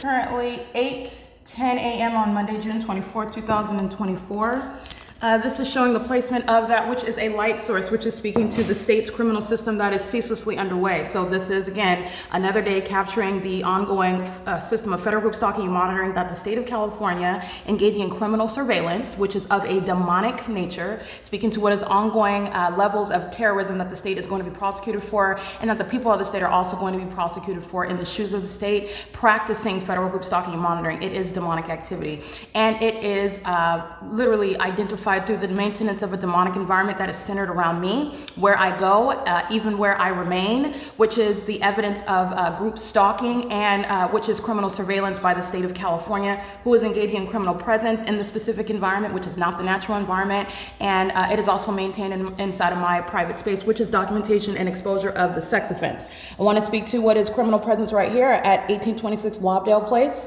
currently 8:10 a.m. on Monday, June 24th, 2024. This is showing the placement of that, which is a light source, which is speaking to the state's criminal system that is ceaselessly underway. So this is, again, another day capturing the ongoing system of federal group stalking and monitoring that the state of California engaging in criminal surveillance, which is of a demonic nature, speaking to what is ongoing levels of terrorism that the state is going to be prosecuted for, and that the people of the state are also going to be prosecuted for in the shoes of the state, practicing federal group stalking and monitoring. It is demonic activity, and it is literally identified through the maintenance of a demonic environment that is centered around me, where I go, even where I remain, which is the evidence of group stalking and which is criminal surveillance by the state of California, who is engaging in criminal presence in the specific environment, which is not the natural environment. And it is also maintained inside of my private space, which is documentation and exposure of the sex offense. I want to speak to what is criminal presence right here at 1826 Lobdell Place.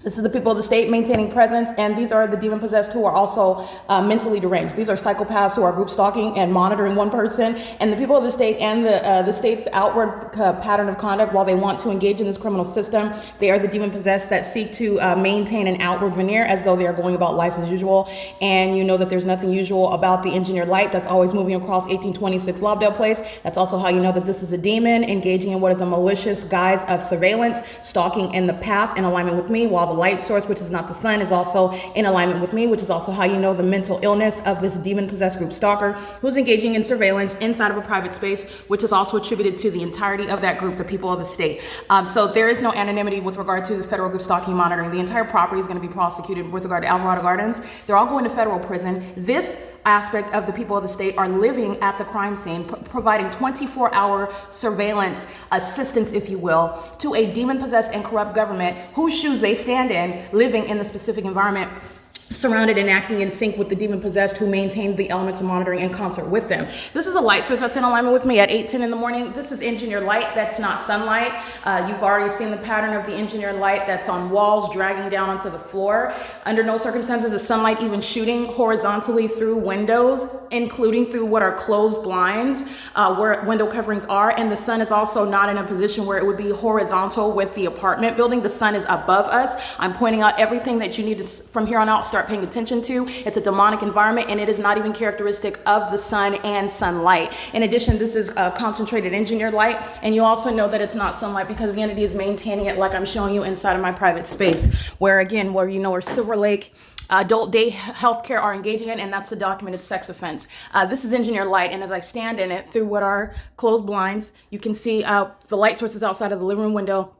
This is the people of the state maintaining presence, and these are the demon-possessed who are also mentally deranged. These are psychopaths who are group stalking and monitoring one person, and the people of the state and the state's outward pattern of conduct, while they want to engage in this criminal system, they are the demon-possessed that seek to maintain an outward veneer as though they are going about life as usual. And you know that there's nothing usual about the engineered light that's always moving across 1826 Lobdell Place. That's also how you know that this is a demon engaging in what is a malicious guise of surveillance, stalking in the path in alignment with me, while the light source, which is not the sun, is also in alignment with me, which is also how you know the mental illness of this demon-possessed group stalker who's engaging in surveillance inside of a private space, which is also attributed to the entirety of that group, the people of the state. So there is no anonymity with regard to the federal group stalking and monitoring. The entire property is going to be prosecuted with regard to Alvarado Gardens. They're all going to federal prison. This aspect of the people of the state are living at the crime scene, providing 24-hour surveillance assistance, if you will, to a demon-possessed and corrupt government whose shoes they stand in, living in the specific environment, surrounded and acting in sync with the demon-possessed who maintain the elements of monitoring in concert with them. This is a light source that's in alignment with me at 8:10 in the morning. This is engineered light. That's not sunlight. You've already seen the pattern of the engineered light that's on walls dragging down onto the floor. Under no circumstances is sunlight even shooting horizontally through windows, including through what are closed blinds, where window coverings are. And the sun is also not in a position where it would be horizontal with the apartment building. The sun is above us. I'm pointing out everything that you need to, from here on out, start paying attention to. It's a demonic environment, and it is not even characteristic of the sun and sunlight. In addition, this is concentrated engineered light, and you also know that it's not sunlight because the entity is maintaining it like I'm showing you inside of my private space, where again, where you know where Silver Lake adult day healthcare are engaging in, and that's the documented sex offense. This is engineered light, and as I stand in it through what are closed blinds, you can see the light sources outside of the living room window.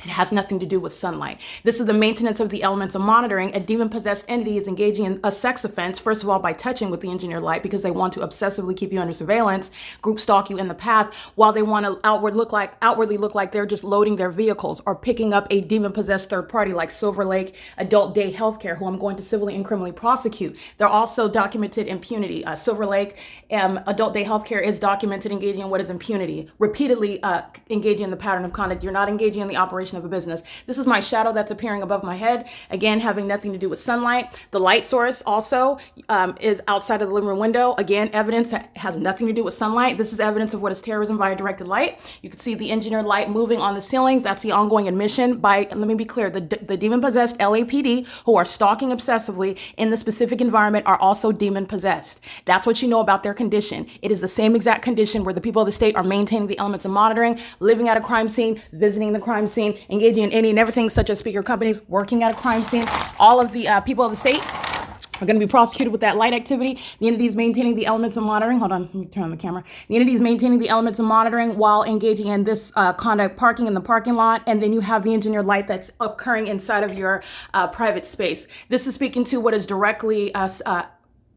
It has nothing to do with sunlight. This is the maintenance of the elements of monitoring. A demon-possessed entity is engaging in a sex offense, first of all, by touching with the engineered light because they want to obsessively keep you under surveillance, group stalk you in the path, while they want to outwardly look like they're just loading their vehicles or picking up a demon-possessed third party like Silver Lake Adult Day Healthcare, who I'm going to civilly and criminally prosecute. They're also documented impunity. Silver Lake Adult Day Healthcare is documented engaging in what is impunity, repeatedly engaging in the pattern of conduct. You're not engaging in the operation of a business. This is my shadow that's appearing above my head, again having nothing to do with sunlight. The light source also is outside of the living room window, again evidence that has nothing to do with sunlight. This is evidence of what is terrorism via directed light. You can see the engineered light moving on the ceiling. That's the ongoing admission by, let me be clear, the demon-possessed LAPD who are stalking obsessively in the specific environment are also demon-possessed. That's what you know about their condition. It is the same exact condition where the people of the state are maintaining the elements of monitoring, living at a crime scene, visiting the crime scene, engaging in any and everything such as speaker companies, working at a crime scene. All of the people of the state are going to be prosecuted with that light activity. The entity is maintaining the elements of monitoring. Hold on, let me turn on the camera. The entity is maintaining the elements of monitoring while engaging in this conduct, parking in the parking lot, and then you have the engineered light that's occurring inside of your private space. This is speaking to what is directly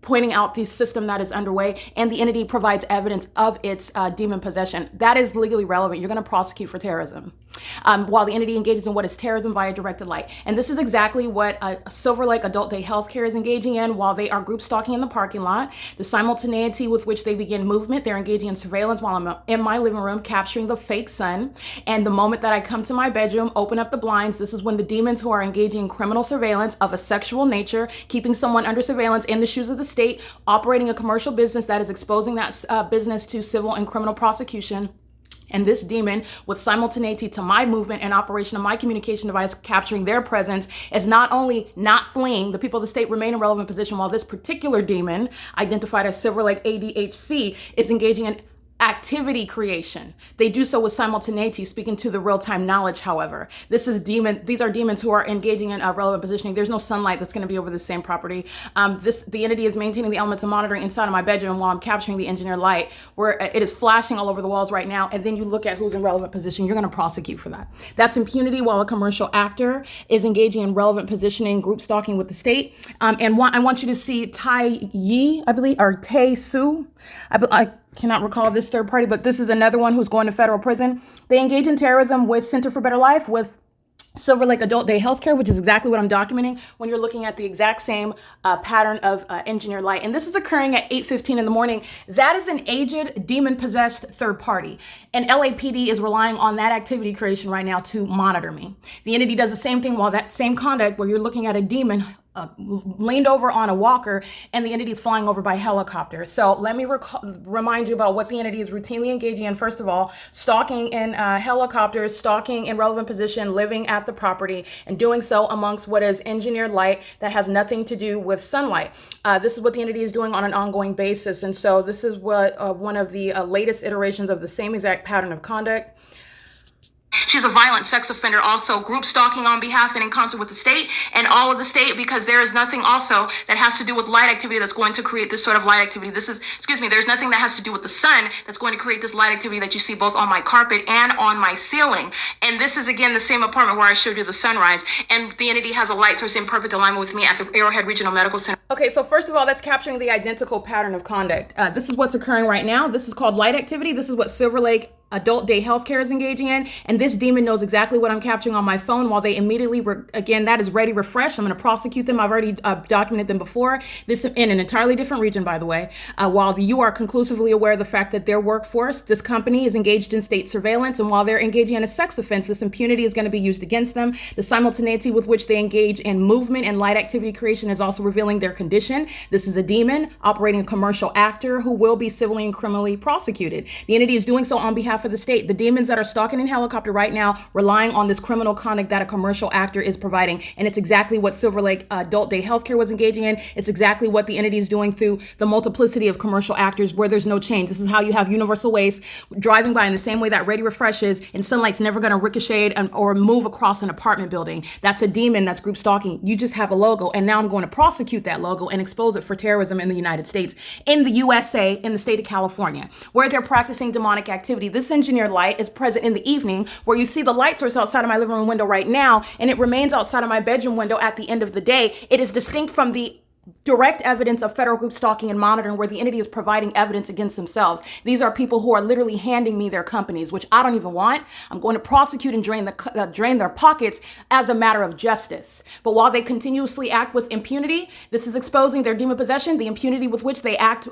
pointing out the system that is underway, and the entity provides evidence of its demon possession. That is legally relevant. You're going to prosecute for terrorism. While the entity engages in what is terrorism via directed light. And this is exactly what Silver Lake Adult Day Healthcare is engaging in while they are group stalking in the parking lot. The simultaneity with which they begin movement, they're engaging in surveillance while I'm in my living room capturing the fake sun. And the moment that I come to my bedroom, open up the blinds, this is when the demons who are engaging in criminal surveillance of a sexual nature, keeping someone under surveillance in the shoes of the state, operating a commercial business that is exposing that business to civil and criminal prosecution, And this demon, with simultaneity to my movement and operation of my communication device capturing their presence, is not only not fleeing, the people of the state remain in relevant position, while this particular demon, identified as Silver Lake ADHC, is engaging in activity creation. They do so with simultaneity, speaking to the real-time knowledge, however. These are demons who are engaging in relevant positioning. There's no sunlight that's going to be over the same property. The entity is maintaining the elements of monitoring inside of my bedroom while I'm capturing the engineer light, where it is flashing all over the walls right now, and then you look at who's in relevant position, you're going to prosecute for that. That's impunity while a commercial actor is engaging in relevant positioning, group stalking with the state. I want you to see Tai Yi, I believe, or Tae Soo. I cannot recall this third party, but this is another one who's going to federal prison. They engage in terrorism with Center for Better Life, with Silver Lake Adult Day Healthcare, which is exactly what I'm documenting when you're looking at the exact same pattern of engineered light. And this is occurring at 8:15 in the morning. That is an aged, demon-possessed third party. And LAPD is relying on that activity creation right now to monitor me. The entity does the same thing while that same conduct where you're looking at a demon leaned over on a walker, and the entity is flying over by helicopter. So let me remind you about what the entity is routinely engaging in. First of all, stalking in helicopters, stalking in relevant position, living at the property, and doing so amongst what is engineered light that has nothing to do with sunlight. This is what the entity is doing on an ongoing basis. And so this is what one of the latest iterations of the same exact pattern of conduct. She's a violent sex offender, also group stalking on behalf and in concert with the state and all of the state, because there is nothing also that has to do with light activity that's going to create this sort of light activity. There's nothing that has to do with the sun that's going to create this light activity that you see both on my carpet and on my ceiling. And this is, again, the same apartment where I showed you the sunrise. And the entity has a light source in perfect alignment with me at the Arrowhead Regional Medical Center. Okay, so first of all, that's capturing the identical pattern of conduct. This is what's occurring right now. This is called light activity. This is what Silver Lake Adult Day Healthcare is engaging in, and this demon knows exactly what I'm capturing on my phone while they immediately, again, that is ready refresh. I'm going to prosecute them. I've already documented them before. This in an entirely different region, by the way. While you are conclusively aware of the fact that their workforce, this company, is engaged in state surveillance, and while they're engaging in a sex offense, this impunity is going to be used against them. The simultaneity with which they engage in movement and light activity creation is also revealing their condition. This is a demon operating a commercial actor who will be civilly and criminally prosecuted. The entity is doing so on behalf of the state. The demons that are stalking in helicopter right now, relying on this criminal conduct that a commercial actor is providing. And it's exactly what Silver Lake Adult Day Healthcare was engaging in. It's exactly what the entity is doing through the multiplicity of commercial actors where there's no change. This is how you have universal waste driving by in the same way that ready refreshes, and sunlight's never going to ricochet or move across an apartment building. That's a demon that's group stalking. You just have a logo, and now I'm going to prosecute that logo and expose it for terrorism in the United States, in the USA, in the state of California, where they're practicing demonic activity. This engineered light is present in the evening, where you see the light source outside of my living room window right now, and it remains outside of my bedroom window at the end of the day. It is distinct from the direct evidence of federal group stalking and monitoring, where the entity is providing evidence against themselves. These are people who are literally handing me their companies, which I don't even want. I'm going to prosecute and drain their pockets as a matter of justice. But while they continuously act with impunity, this is exposing their demon possession, the impunity with which they act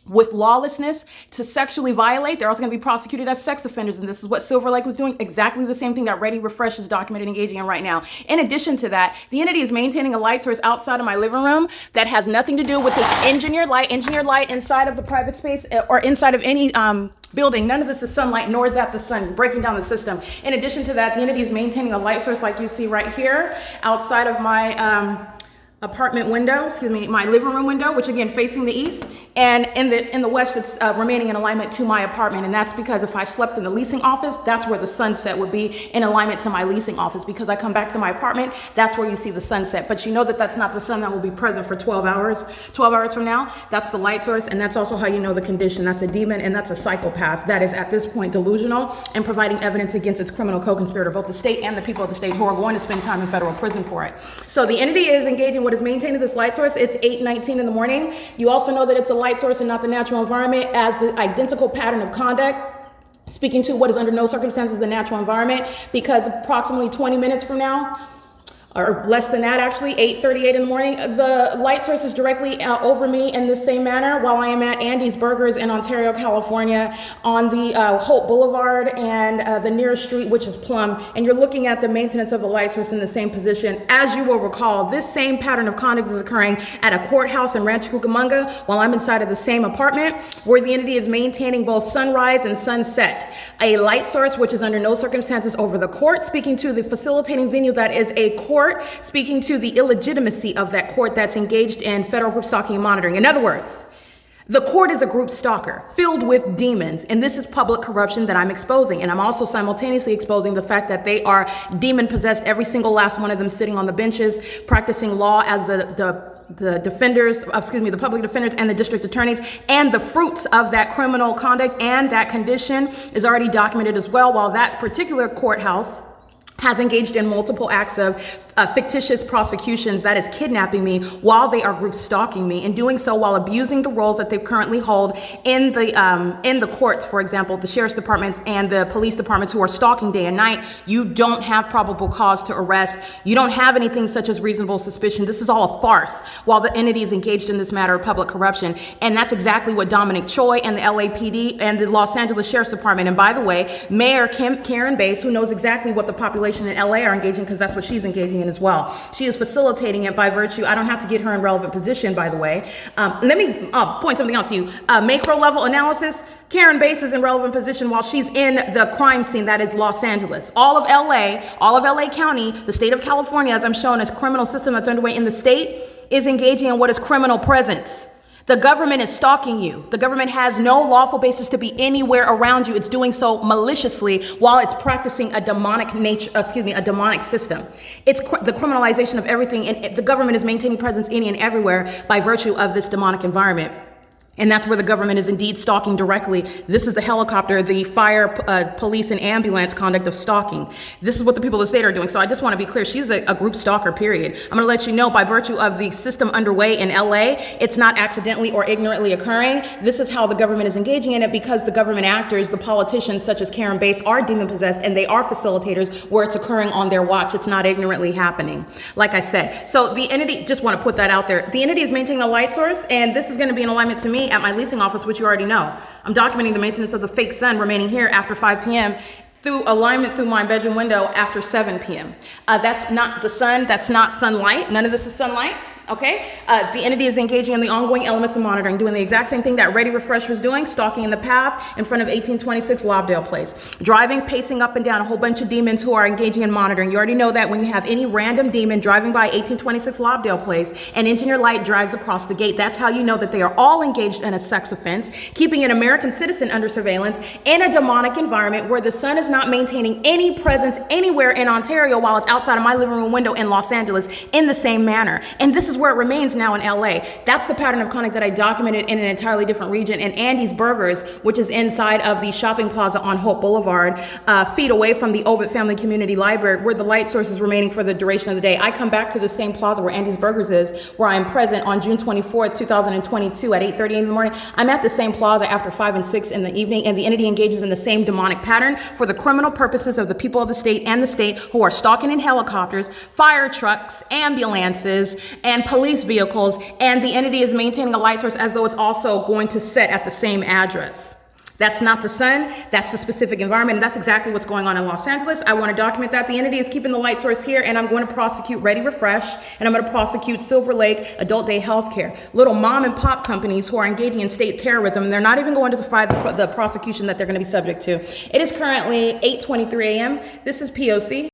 with lawlessness to sexually violate. They're also going to be prosecuted as sex offenders. And this is what Silver Lake was doing, exactly the same thing that Ready Refresh is documented engaging in right now. In addition to that, the entity is maintaining a light source outside of my living room that has nothing to do with this engineered light inside of the private space or inside of any building. None of this is sunlight, nor is that the sun breaking down the system. In addition to that, the entity is maintaining a light source like you see right here outside of my apartment window, my living room window, which again facing the east, and in the west it's remaining in alignment to my apartment. And that's because if I slept in the leasing office, that's where the sunset would be, in alignment to my leasing office. Because I come back to my apartment, that's where you see the sunset. But you know that that's not the sun that will be present for 12 hours from now. That's the light source, and that's also how you know the condition. That's a demon, and that's a psychopath that is at this point delusional and providing evidence against its criminal co-conspirator, both the state and the people of the state, who are going to spend time in federal prison for it. So the entity is engaging what is maintaining this light source. It's 8:19 in the morning. You also know that it's a light source and not the natural environment, as the identical pattern of conduct, speaking to what is under no circumstances the natural environment, because approximately 20 minutes from now, or less than that actually, 8:38 in the morning. The light source is directly over me in the same manner while I am at Andy's Burgers in Ontario, California on the Hope Boulevard and the nearest street, which is Plum. And you're looking at the maintenance of the light source in the same position. As you will recall, this same pattern of conduct is occurring at a courthouse in Rancho Cucamonga while I'm inside of the same apartment where the entity is maintaining both sunrise and sunset. A light source which is under no circumstances over the court, speaking to the facilitating venue that is a court, speaking to the illegitimacy of that court that's engaged in federal group stalking and monitoring. In other words, the court is a group stalker filled with demons, and this is public corruption that I'm exposing. And I'm also simultaneously exposing the fact that they are demon possessed, every single last one of them sitting on the benches, practicing law as the defenders, the public defenders and the district attorneys, and the fruits of that criminal conduct and that condition is already documented as well, while that particular courthouse has engaged in multiple acts of fictitious prosecutions, that is kidnapping me while they are group stalking me, and doing so while abusing the roles that they currently hold in the courts, for example, the sheriff's departments and the police departments who are stalking day and night. You don't have probable cause to arrest. You don't have anything such as reasonable suspicion. This is all a farce while the entity is engaged in this matter of public corruption. And that's exactly what Dominic Choi and the LAPD and the Los Angeles Sheriff's Department, and by the way, Mayor Karen Bass, who knows exactly what the population in LA are engaging, because that's what she's engaging in as well. She is facilitating it by virtue, I don't have to get her in relevant position, by the way. Let me point something out to you. Macro level analysis, Karen Bass is in relevant position while she's in the crime scene that is Los Angeles. All of LA County, the state of California, as I'm showing, as criminal system that's underway in the state, is engaging in what is criminal presence. The government is stalking you. The government has no lawful basis to be anywhere around you. It's doing so maliciously while it's practicing a demonic a demonic system. It's the criminalization of everything, and the government is maintaining presence any and everywhere by virtue of this demonic environment. And that's where the government is indeed stalking directly. This is the helicopter, the fire, police, and ambulance conduct of stalking. This is what the people of the state are doing. So I just want to be clear. She's a group stalker, period. I'm going to let you know by virtue of the system underway in LA, it's not accidentally or ignorantly occurring. This is how the government is engaging in it, because the government actors, the politicians such as Karen Bass, are demon possessed, and they are facilitators where it's occurring on their watch. It's not ignorantly happening, like I said. So the entity, just want to put that out there. The entity is maintaining a light source, and this is going to be in alignment to me at my leasing office, which you already know. I'm documenting the maintenance of the fake sun remaining here after 5 p.m. through alignment through my bedroom window after 7 p.m. That's not the sun. That's not sunlight. None of this is sunlight. Okay, the entity is engaging in the ongoing elements of monitoring, doing the exact same thing that Ready Refresh was doing, stalking in the path in front of 1826 Lobdell Place. Driving, pacing up and down, a whole bunch of demons who are engaging in monitoring. You already know that when you have any random demon driving by 1826 Lobdell Place, an engineer light drags across the gate. That's how you know that they are all engaged in a sex offense, keeping an American citizen under surveillance in a demonic environment where the sun is not maintaining any presence anywhere in Ontario while it's outside of my living room window in Los Angeles in the same manner. And this is where it remains now in LA. That's the pattern of conduct that I documented in an entirely different region. And Andy's Burgers, which is inside of the shopping plaza on Hope Boulevard, feet away from the Ovid Family Community Library, where the light source is remaining for the duration of the day. I come back to the same plaza where Andy's Burgers is, where I am present on June 24th, 2022 at 8:30 in the morning. I'm at the same plaza after 5 and 6 in the evening, and the entity engages in the same demonic pattern for the criminal purposes of the people of the state and the state who are stalking in helicopters, fire trucks, ambulances, and police vehicles, and the entity is maintaining a light source as though it's also going to set at the same address. That's not the sun, that's the specific environment, and that's exactly what's going on in Los Angeles. I want to document that. The entity is keeping the light source here, and I'm going to prosecute Ready Refresh, and I'm going to prosecute Silver Lake Adult Day Healthcare, little mom and pop companies who are engaging in state terrorism, and they're not even going to defy the prosecution that they're going to be subject to. It is currently 8:23 a.m. This is P.O.C.